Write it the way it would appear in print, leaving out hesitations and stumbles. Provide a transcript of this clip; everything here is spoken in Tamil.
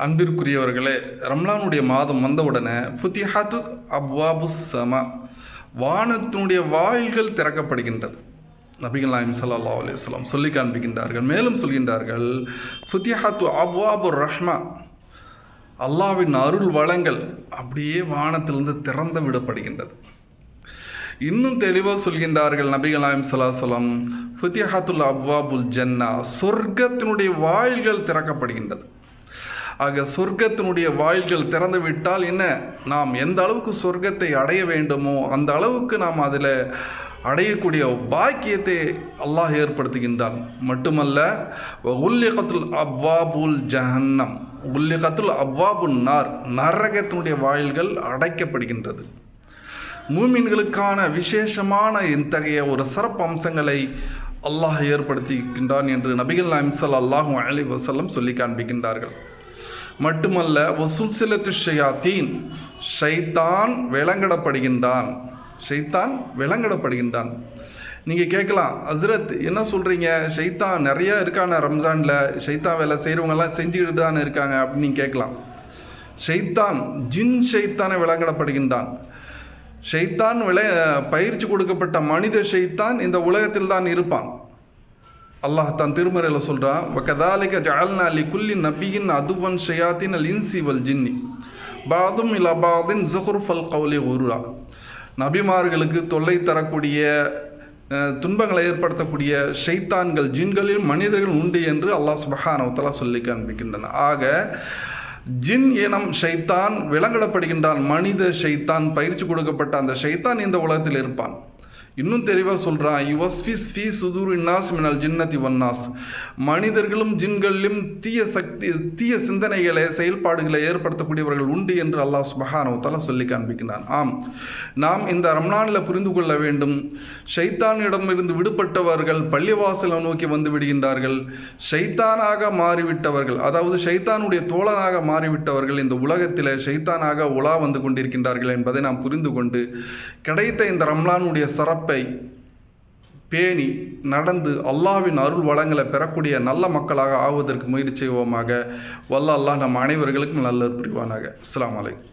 அன்பிற்குரியவர்களே, ரம்லானுடைய மாதம் வந்தவுடனே ஃபுத்திஹாத்து அப்வாபு சமா, வானத்தினுடைய வாயில்கள் திறக்கப்படுகின்றது. நபிகள் நாயகம் ஸல்லல்லாஹு அலைஹி வஸல்லம் சொல்லி காண்பிக்கின்றார்கள். மேலும் சொல்கின்றார்கள், ஃபுத்திஹாத்து அப்வாபு ரஹ்மா, அல்லாஹ்வின் அருள் வளங்கள் அப்படியே வானத்திலிருந்து திறந்து விடப்படுகின்றது. இன்னும் தெளிவாக சொல்கின்றார்கள் நபிகள் நாயகம் ஸல்லல்லாஹு அலைஹி வஸல்லம், ஃபுத்திஹாத்துல் அப்வாபுல் ஜன்னா, சொர்க்கத்தினுடைய வாயில்கள் திறக்கப்படுகின்றது. ஆக சொர்க்கத்தினுடைய வாயில்கள் திறந்து விட்டால் என்ன, நாம் எந்த அளவுக்கு சொர்க்கத்தை அடைய வேண்டுமோ அந்த அளவுக்கு நாம் அதில் அடையக்கூடிய பாக்கியத்தை அல்லாஹ் ஏற்படுத்துகின்றான். மட்டுமல்ல, உல்லிகத்துல் அப்வாபுல் ஜஹன்னம், உல்லிகத்துல் அப்வாபுன் நார், நரகத்தினுடைய வாயில்கள் அடைக்கப்படுகின்றது. மூமின்களுக்கான விசேஷமான இத்தகைய ஒரு சிறப்பு அம்சங்களை அல்லாஹ் ஏற்படுத்தியிருக்கின்றான் என்று நபிகள் நாயகம் ஸல்லல்லாஹு அலைஹி வஸல்லம் சொல்லி காண்பிக்கின்றார்கள். மட்டுமல்ல, வசுல்சிலத்து ஷயாத்தீன், ஷைத்தான் விலங்கிடப்படுகின்றான். ஷைத்தான் விலங்கிடப்படுகின்றான். நீங்கள் கேட்கலாம், ஹஸ்ரத் என்ன சொல்கிறீங்க, ஷைத்தான் நிறையா இருக்கான, ரம்ஜானில் ஷைத்தான் வேலை செய்கிறவங்கெல்லாம் செஞ்சுக்கிட்டு தான் இருக்காங்க அப்படின்னு நீங்கள் கேட்கலாம். ஷைத்தான், ஜின் ஷைத்தானை விலங்கிடப்படுகின்றான். ஷைத்தான் பயிற்சி கொடுக்கப்பட்ட மனித ஷைத்தான் இந்த உலகத்தில் தான் இருப்பான். அல்லாஹ் தான் திருமறையில் சொல்கிறான், வகதாலிக ஜஅல்னா லிகுல்லி நபியின் அதுவன் ஷயாத்தின் அல் இன்சி வல் ஜின்னி பாதும் இலா பாதின் ஸுஹ்ருஃபல் கௌலி குருரா. நபிமார்களுக்கு தொல்லை தரக்கூடிய, துன்பங்களை ஏற்படுத்தக்கூடிய ஷைத்தான்கள் ஜின்களில் மனிதர்கள் உண்டு என்று அல்லாஹ் சுப்ஹானஹு வ தஆலா சொல்லி காண்பிக்கின்றன. ஆக ஜின் இனம் ஷைத்தான் விலங்கிடப்படுகின்றான். மனித ஷைத்தான், பயிற்சி கொடுக்கப்பட்ட அந்த ஷைத்தான் இந்த உலகத்தில் இருப்பான். இன்னும் தெளிவாக சொல்கிறான், யுவஸ்ஃபிஸ் ஃபீ சுதூர் இன்னாஸ் மினல் ஜின்னதி வன்னாஸ், மனிதர்களும் ஜின்களிலும் தீய சிந்தனைகளை, செயல்பாடுகளை ஏற்படுத்தக்கூடியவர்கள் உண்டு என்று அல்லாஹ் சுப்ஹானஹு வ தஆலா சொல்லி காண்பிக்கிறான். ஆம், நாம் இந்த ரம்லானில் புரிந்து கொள்ள வேண்டும், ஷைத்தானிடமிருந்து விடுபட்டவர்கள் பள்ளிவாசலை நோக்கி வந்து விடுகின்றார்கள். ஷைத்தானாக மாறிவிட்டவர்கள், அதாவது ஷைத்தானுடைய தோழனாக மாறிவிட்டவர்கள் இந்த உலகத்தில் ஷைத்தானாக உலா வந்து கொண்டிருக்கின்றார்கள் என்பதை நாம் புரிந்து கொண்டு கிடைத்த இந்த ரம்லானுடைய சிறப்பை பேணி நடந்து அல்லாஹ்வின் அருள் வளங்களை பெறக்கூடிய நல்ல மக்களாக ஆவதற்கு முயற்சி செய்வோமாக. வல்ல அல்லாஹ் நம் அனைவர்களுக்கும் நல்ல புரிவானாக. அஸ்ஸலாமு அலைக்கும்.